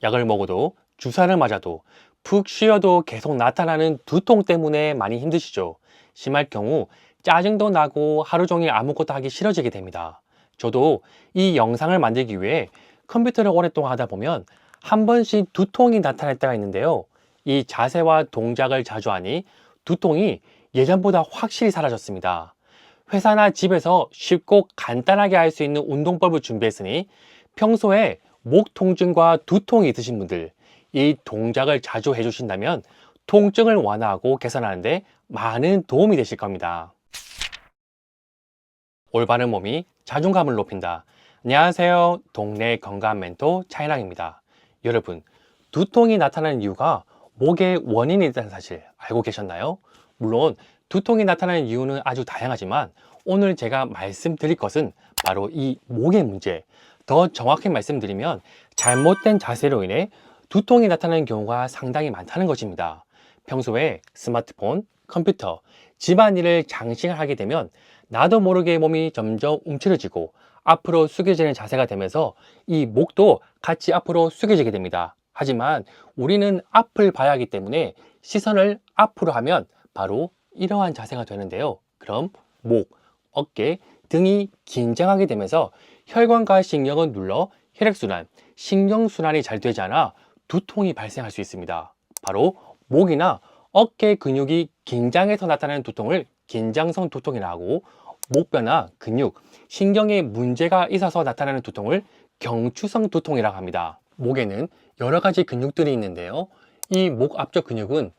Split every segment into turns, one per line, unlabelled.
약을 먹어도 주사를 맞아도 푹 쉬어도 계속 나타나는 두통 때문에 많이 힘드시죠? 심할 경우 짜증도 나고 하루 종일 아무것도 하기 싫어지게 됩니다. 저도 이 영상을 만들기 위해 컴퓨터를 오랫동안 하다 보면 한 번씩 두통이 나타날 때가 있는데요. 이 자세와 동작을 자주 하니 두통이 예전보다 확실히 사라졌습니다. 회사나 집에서 쉽고 간단하게 할 수 있는 운동법을 준비했으니 평소에 목 통증과 두통이 있으신 분들, 이 동작을 자주 해주신다면 통증을 완화하고 개선하는데 많은 도움이 되실 겁니다. 올바른 몸이 자존감을 높인다. 안녕하세요. 동네 건강 멘토 차이랑입니다. 여러분, 두통이 나타나는 이유가 목의 원인이 있다는 사실 알고 계셨나요? 물론 두통이 나타나는 이유는 아주 다양하지만 오늘 제가 말씀드릴 것은 바로 이 목의 문제. 더 정확히 말씀드리면 잘못된 자세로 인해 두통이 나타나는 경우가 상당히 많다는 것입니다. 평소에 스마트폰, 컴퓨터, 집안일을 장시간 하게 되면 나도 모르게 몸이 점점 움츠러지고 앞으로 숙여지는 자세가 되면서 이 목도 같이 앞으로 숙여지게 됩니다. 하지만 우리는 앞을 봐야 하기 때문에 시선을 앞으로 하면 바로 이러한 자세가 되는데요. 그럼 목, 어깨, 등이 긴장하게 되면서 혈관과 신경을 눌러 혈액순환, 신경순환이 잘 되지 않아 두통이 발생할 수 있습니다. 바로 목이나 어깨 근육이 긴장해서 나타나는 두통을 긴장성 두통이라 하고 목뼈나 근육, 신경에 문제가 있어서 나타나는 두통을 경추성 두통이라고 합니다. 목에는 여러 가지 근육들이 있는데요. 이 목 앞쪽 근육은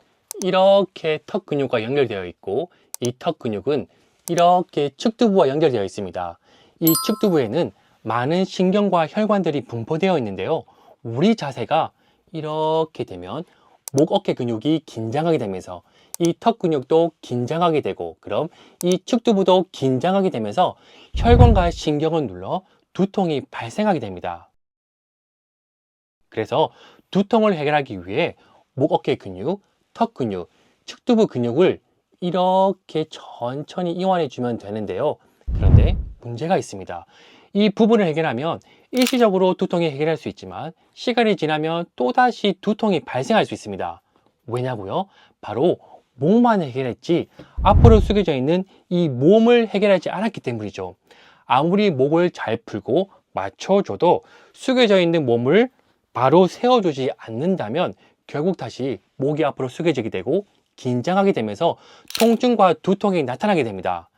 이렇게 턱 근육과 연결되어 있고 이 턱 근육은 이렇게 측두부와 연결되어 있습니다. 이 측두부에는 많은 신경과 혈관들이 분포되어 있는데요. 우리 자세가 이렇게 되면 목, 어깨 근육이 긴장하게 되면서 이 턱 근육도 긴장하게 되고 그럼 이 측두부도 긴장하게 되면서 혈관과 신경을 눌러 두통이 발생하게 됩니다. 그래서 두통을 해결하기 위해 목, 어깨 근육, 턱 근육, 측두부 근육을 이렇게 천천히 이완해 주면 되는데요. 그런데 문제가 있습니다. 이 부분을 해결하면 일시적으로 두통이 해결할 수 있지만 시간이 지나면 또다시 두통이 발생할 수 있습니다. 왜냐고요? 바로 목만 해결했지 앞으로 숙여져 있는 이 몸을 해결하지 않았기 때문이죠. 아무리 목을 잘 풀고 맞춰줘도 숙여져 있는 몸을 바로 세워주지 않는다면 결국 다시 목이 앞으로 숙여지게 되고 긴장하게 되면서 통증과 두통이 나타나게 됩니다.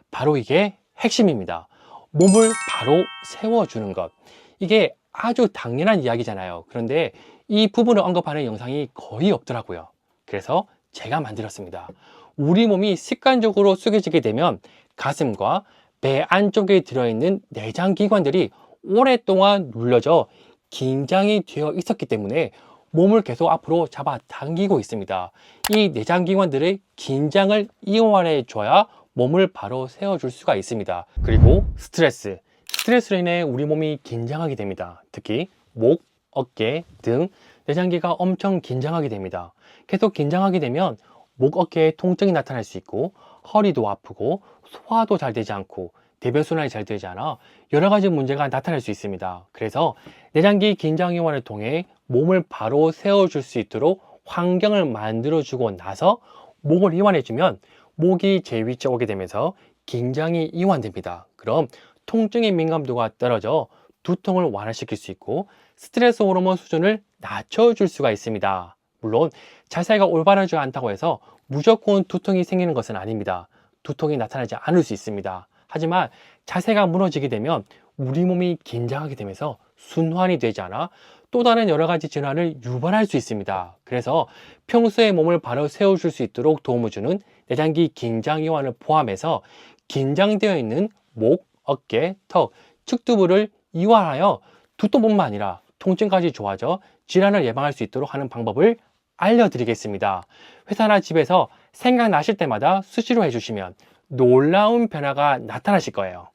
바로 이게 핵심입니다. 몸을 바로 세워주는 것. 이게 아주 당연한 이야기잖아요. 그런데 이 부분을 언급하는 영상이 거의 없더라고요. 그래서 제가 만들었습니다. 우리 몸이 습관적으로 숙여지게 되면 가슴과 배 안쪽에 들어있는 내장기관들이 오랫동안 눌려져 긴장이 되어 있었기 때문에 몸을 계속 앞으로 잡아 당기고 있습니다. 이 내장기관들의 긴장을 이완해 줘야 몸을 바로 세워줄 수가 있습니다. 그리고 스트레스로 인해 우리 몸이 긴장하게 됩니다. 특히 목, 어깨, 등 내장기가 엄청 긴장하게 됩니다. 계속 긴장하게 되면 목, 어깨에 통증이 나타날 수 있고 허리도 아프고 소화도 잘 되지 않고 대변순환이 잘 되지 않아 여러 가지 문제가 나타날 수 있습니다. 그래서 내장기 긴장 이완을 통해 몸을 바로 세워줄 수 있도록 환경을 만들어주고 나서 목을 이완해주면 목이 제 위치에 오게 되면서 긴장이 이완됩니다. 그럼 통증의 민감도가 떨어져 두통을 완화시킬 수 있고 스트레스 호르몬 수준을 낮춰줄 수가 있습니다. 물론 자세가 올바르지 않다고 해서 무조건 두통이 생기는 것은 아닙니다. 두통이 나타나지 않을 수 있습니다. 하지만 자세가 무너지게 되면 우리 몸이 긴장하게 되면서 순환이 되지 않아 또 다른 여러 가지 질환을 유발할 수 있습니다. 그래서 평소에 몸을 바로 세워줄 수 있도록 도움을 주는 내장기 긴장 이완을 포함해서 긴장되어 있는 목, 어깨, 턱, 측두부를 이완하여 두통뿐만 아니라 통증까지 좋아져 질환을 예방할 수 있도록 하는 방법을 알려드리겠습니다. 회사나 집에서 생각나실 때마다 수시로 해주시면 놀라운 변화가 나타나실 거예요.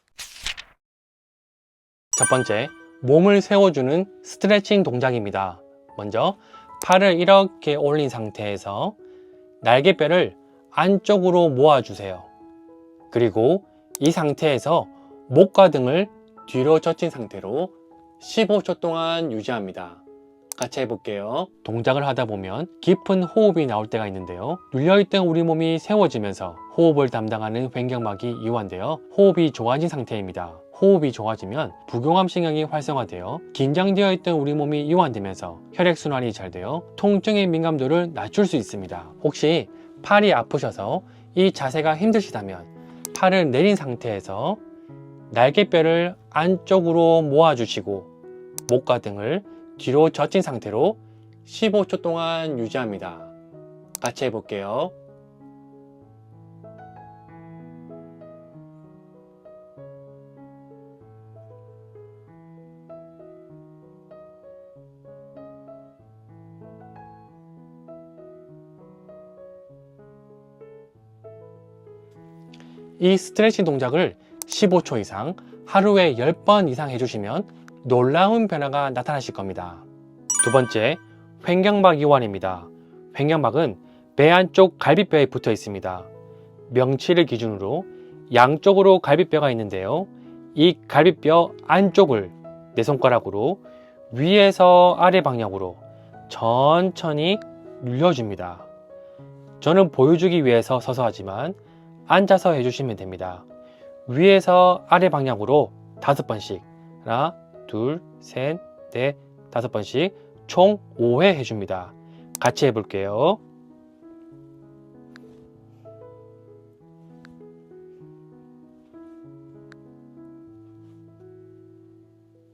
첫 번째, 몸을 세워주는 스트레칭 동작입니다. 먼저 팔을 이렇게 올린 상태에서 날개뼈를 안쪽으로 모아주세요. 그리고 이 상태에서 목과 등을 뒤로 젖힌 상태로 15초 동안 유지합니다. 같이 해볼게요. 동작을 하다 보면 깊은 호흡이 나올 때가 있는데요. 눌려있던 우리 몸이 세워지면서 호흡을 담당하는 횡격막이 이완되어 호흡이 좋아진 상태입니다. 호흡이 좋아지면 부교감 신경이 활성화되어 긴장되어 있던 우리 몸이 이완되면서 혈액순환이 잘 되어 통증의 민감도를 낮출 수 있습니다. 혹시 팔이 아프셔서 이 자세가 힘드시다면 팔을 내린 상태에서 날개뼈를 안쪽으로 모아주시고 목과 등을 뒤로 젖힌 상태로 15초 동안 유지합니다. 같이 해볼게요. 이 스트레칭 동작을 15초 이상 하루에 10번 이상 해주시면 놀라운 변화가 나타나실 겁니다. 두 번째, 횡격막 이완입니다. 횡격막은 배 안쪽 갈비뼈에 붙어 있습니다. 명치를 기준으로 양쪽으로 갈비뼈가 있는데요. 이 갈비뼈 안쪽을 내 손가락으로 위에서 아래 방향으로 천천히 눌려줍니다. 저는 보여주기 위해서 서서 하지만 앉아서 해주시면 됩니다. 위에서 아래 방향으로 5번씩 하나, 둘, 셋, 넷, 5번씩 총 5회 해줍니다. 같이 해볼게요.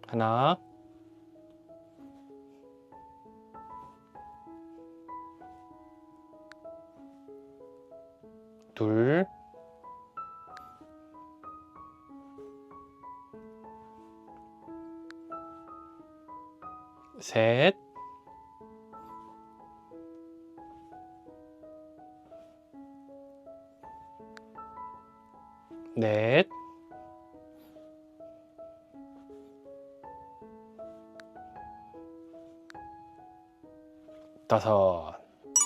하나, 둘, 셋, 넷, 다섯.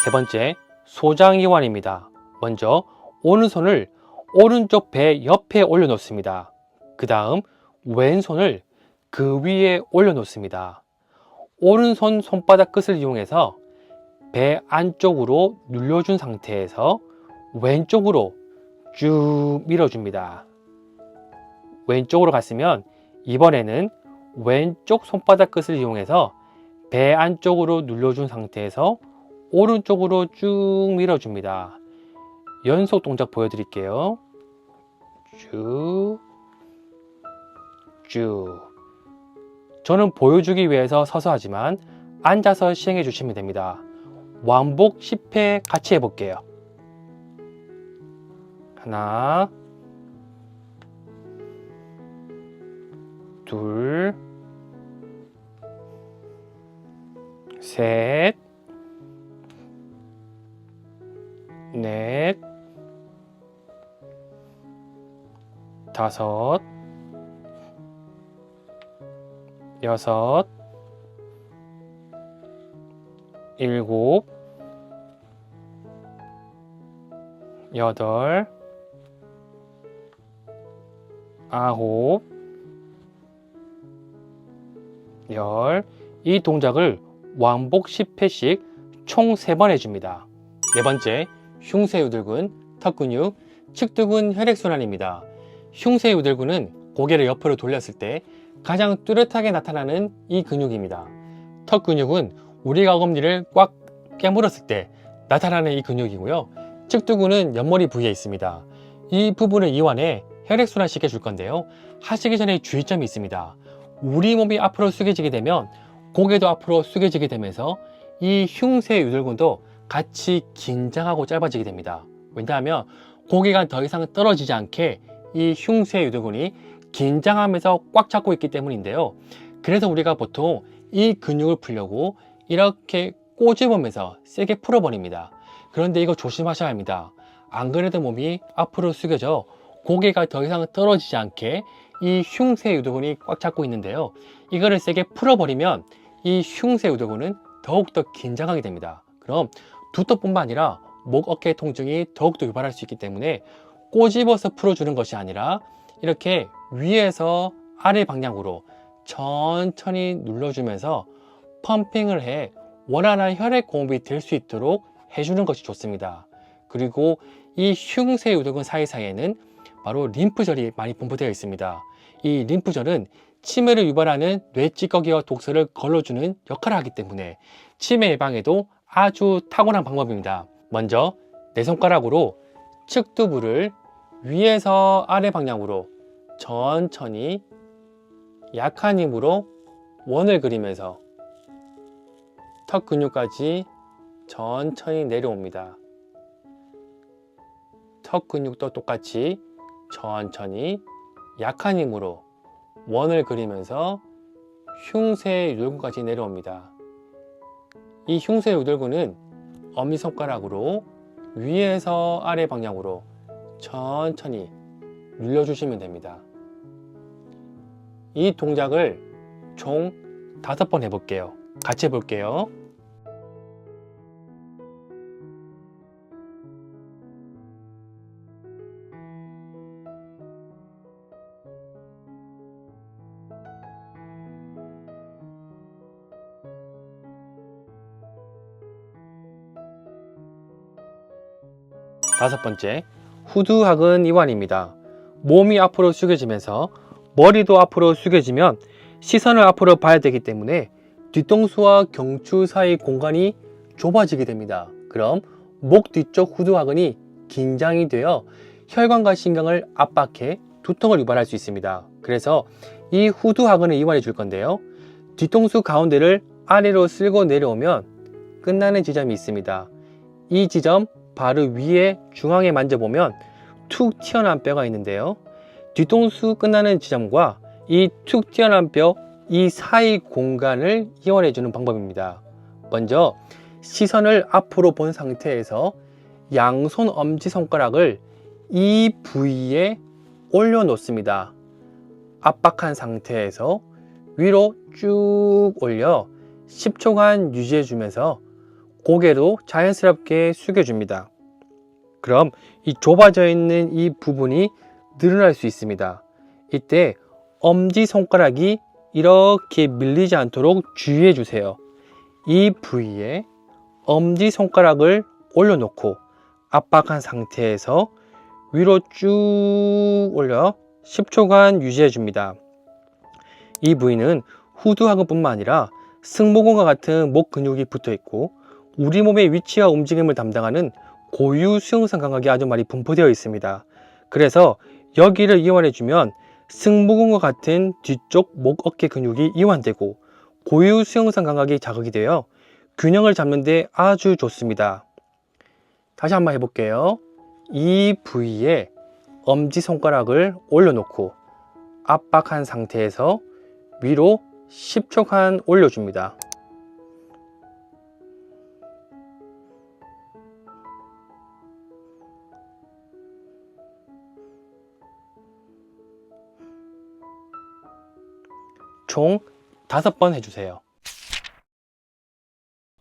세 번째, 소장 이완입니다. 먼저 오른손을 오른쪽 배 옆에 올려놓습니다. 그 다음 왼손을 그 위에 올려놓습니다. 오른손 손바닥 끝을 이용해서 배 안쪽으로 눌려준 상태에서 왼쪽으로 쭉 밀어줍니다. 왼쪽으로 갔으면 이번에는 왼쪽 손바닥 끝을 이용해서 배 안쪽으로 눌려준 상태에서 오른쪽으로 쭉 밀어줍니다. 연속 동작 보여드릴게요. 쭉, 쭉. 저는 보여주기 위해서 서서 하지만 앉아서 시행해 주시면 됩니다. 왕복 10회 같이 해볼게요. 하나, 둘, 셋, 넷, 다섯, 여섯, 일곱, 여덟, 아홉, 열. 이 동작을 왕복 10회씩 총 3번 해줍니다. 네 번째, 흉쇄유들근, 턱근육, 측두근 혈액순환입니다. 흉쇄유들근은 고개를 옆으로 돌렸을 때 가장 뚜렷하게 나타나는 이 근육입니다. 턱 근육은 우리가 어금니를 꽉 깨물었을 때 나타나는 이 근육이고요. 측두근은 옆머리 부위에 있습니다. 이 부분을 이완해 혈액순환 시켜줄 건데요. 하시기 전에 주의점이 있습니다. 우리 몸이 앞으로 숙여지게 되면 고개도 앞으로 숙여지게 되면서 이 흉쇄유들근도 같이 긴장하고 짧아지게 됩니다. 왜냐하면 고개가 더 이상 떨어지지 않게 이 흉쇄유들근이 긴장하면서 꽉 잡고 있기 때문인데요. 그래서 우리가 보통 이 근육을 풀려고 이렇게 꼬집으면서 세게 풀어버립니다. 그런데 이거 조심하셔야 합니다. 안 그래도 몸이 앞으로 숙여져 고개가 더 이상 떨어지지 않게 이 흉쇄유들근이 꽉 잡고 있는데요. 이거를 세게 풀어버리면 이 흉쇄유들근은 더욱더 긴장하게 됩니다. 그럼 두턱뿐만 아니라 목, 어깨 통증이 더욱더 유발할 수 있기 때문에 꼬집어서 풀어주는 것이 아니라 이렇게 위에서 아래 방향으로 천천히 눌러주면서 펌핑을 해 원활한 혈액 공급이 될 수 있도록 해주는 것이 좋습니다. 그리고 이 흉쇄유돌근 사이사이에는 바로 림프절이 많이 분포되어 있습니다. 이 림프절은 치매를 유발하는 뇌 찌꺼기와 독소를 걸러주는 역할을 하기 때문에 치매 예방에도 아주 탁월한 방법입니다. 먼저 내 손가락으로 측두부를 위에서 아래 방향으로 천천히 약한 힘으로 원을 그리면서 턱 근육까지 천천히 내려옵니다. 턱 근육도 똑같이 천천히 약한 힘으로 원을 그리면서 흉쇄유돌근까지 내려옵니다. 이 흉쇄유돌근은 엄지손가락으로 위에서 아래 방향으로 천천히 눌러주시면 됩니다. 이 동작을 총 5번 해볼게요. 같이 해볼게요. 다섯 번째, 후두학은 이완입니다. 몸이 앞으로 숙여지면서 머리도 앞으로 숙여지면 시선을 앞으로 봐야 되기 때문에 뒤통수와 경추 사이 공간이 좁아지게 됩니다. 그럼 목 뒤쪽 후두하근이 긴장이 되어 혈관과 신경을 압박해 두통을 유발할 수 있습니다. 그래서 이 후두하근을 이완해 줄 건데요. 뒤통수 가운데를 아래로 쓸고 내려오면 끝나는 지점이 있습니다. 이 지점 바로 위에 중앙에 만져보면 툭 튀어나온 뼈가 있는데요. 뒤통수 끝나는 지점과 이 툭 튀어나온 뼈, 이 사이 공간을 이완해 주는 방법입니다. 먼저 시선을 앞으로 본 상태에서 양손 엄지손가락을 이 부위에 올려 놓습니다. 압박한 상태에서 위로 쭉 올려 10초간 유지해 주면서 고개도 자연스럽게 숙여줍니다. 그럼 이 좁아져 있는 이 부분이 늘어날 수 있습니다. 이때 엄지손가락이 이렇게 밀리지 않도록 주의해 주세요. 이 부위에 엄지손가락을 올려놓고 압박한 상태에서 위로 쭉 올려 10초간 유지해 줍니다. 이 부위는 후두하근뿐만 아니라 승모근과 같은 목 근육이 붙어 있고 우리 몸의 위치와 움직임을 담당하는 고유 수용성 감각이 아주 많이 분포되어 있습니다. 그래서 여기를 이완해 주면 승모근과 같은 뒤쪽 목 어깨 근육이 이완되고 고유 수용성 감각이 자극이 되어 균형을 잡는 데 아주 좋습니다. 다시 한번 해볼게요. 이 부위에 엄지손가락을 올려놓고 압박한 상태에서 위로 10초간 올려줍니다. 총 5번 해주세요.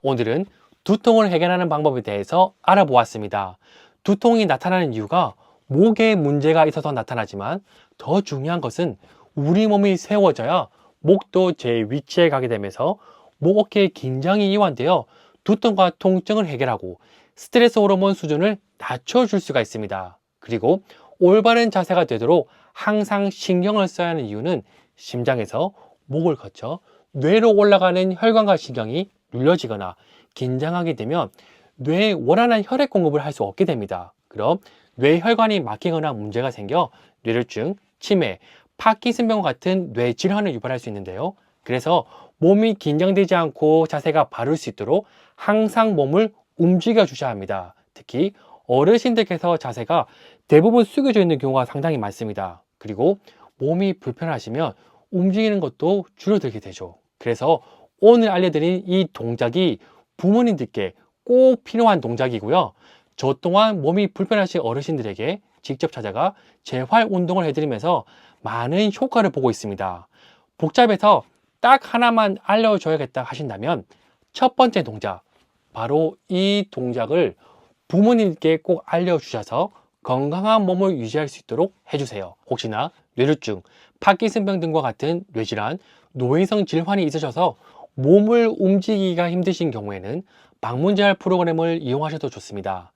오늘은 두통을 해결하는 방법에 대해서 알아보았습니다. 두통이 나타나는 이유가 목에 문제가 있어서 나타나지만 더 중요한 것은 우리 몸이 세워져야 목도 제 위치에 가게 되면서 목 어깨의 긴장이 이완되어 두통과 통증을 해결하고 스트레스 호르몬 수준을 낮춰줄 수가 있습니다. 그리고 올바른 자세가 되도록 항상 신경을 써야 하는 이유는 심장에서 목을 거쳐 뇌로 올라가는 혈관과 신경이 눌려지거나 긴장하게 되면 뇌에 원활한 혈액 공급을 할 수 없게 됩니다. 그럼 뇌혈관이 막히거나 문제가 생겨 뇌졸중, 치매, 파킨슨병과 같은 뇌 질환을 유발할 수 있는데요. 그래서 몸이 긴장되지 않고 자세가 바를 수 있도록 항상 몸을 움직여 주셔야 합니다. 특히 어르신들께서 자세가 대부분 숙여져 있는 경우가 상당히 많습니다. 그리고 몸이 불편하시면 움직이는 것도 줄어들게 되죠. 그래서 오늘 알려드린 이 동작이 부모님들께 꼭 필요한 동작이고요. 저 또한 몸이 불편하신 어르신들에게 직접 찾아가 재활 운동을 해드리면서 많은 효과를 보고 있습니다. 복잡해서 딱 하나만 알려줘야겠다 하신다면 첫 번째 동작, 바로 이 동작을 부모님께 꼭 알려주셔서 건강한 몸을 유지할 수 있도록 해주세요. 혹시나 뇌졸중, 파킨슨병 등과 같은 뇌질환, 노인성 질환이 있으셔서 몸을 움직이기가 힘드신 경우에는 방문제할 프로그램을 이용하셔도 좋습니다.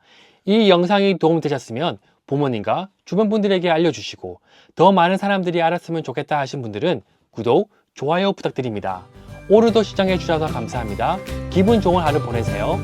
이 영상이 도움되셨으면 부모님과 주변 분들에게 알려주시고 더 많은 사람들이 알았으면 좋겠다 하신 분들은 구독, 좋아요 부탁드립니다. 오늘도 시청해 주셔서 감사합니다. 기분 좋은 하루 보내세요.